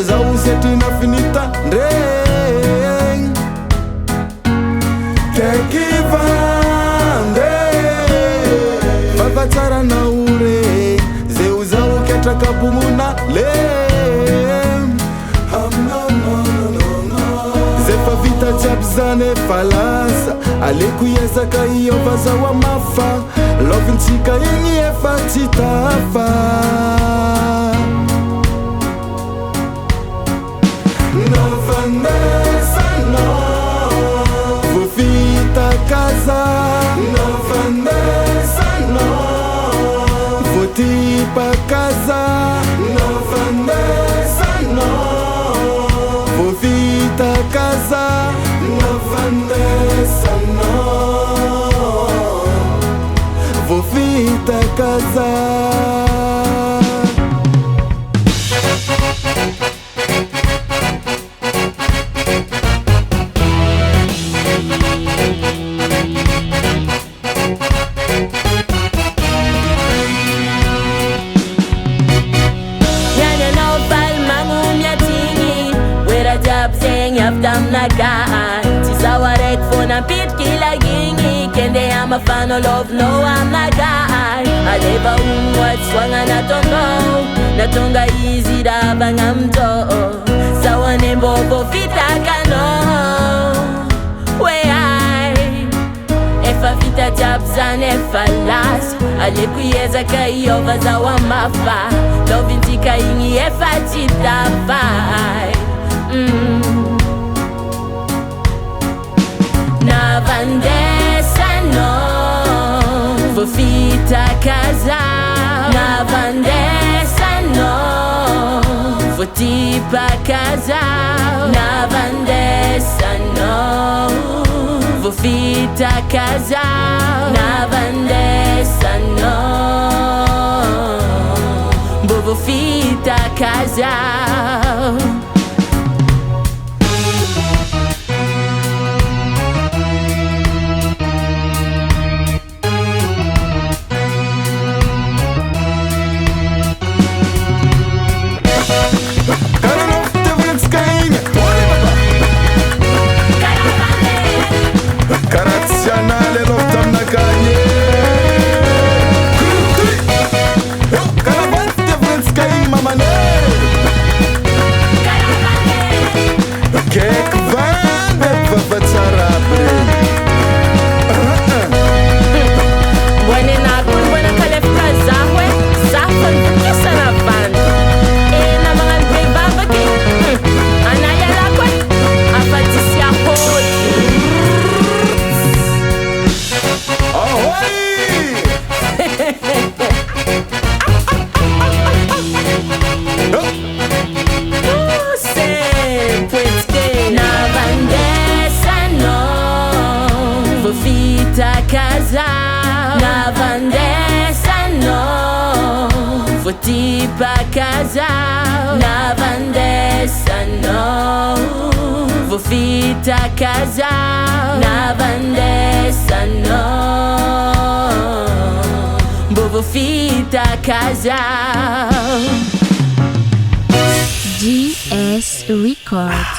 za usetina finita ndreng tekivande vavatsara na ure zeuza uketa kabumuna lem zefa vita jabzane falasa alekuyeza kaiova za wa mafa lovintsika yenye efa titafa Novanesa no Vovita casa Novanesa no Votipa casa Novanesa no Vovita casa Novanesa no Vovita casa Tam nagaan Sisawarek po ng pit kilagingi Kende ang mafano love no ang nagaan Aleba umwat swanga na tongo Natunga easy da bangam to Sawane bobo fita kano We ay Efa fita jabzan efa las Alekuyeza kaiova za wa mafa Lovintika ingi efa chitafai Navandesa no Vovita casa Navandesa no Votipa casa Navandesa no Vovita casa Navandesa no Vovita casa Navandesa no Votipa casa Navandesa no Vovita casa Navandesa no Vovita casa GS Records.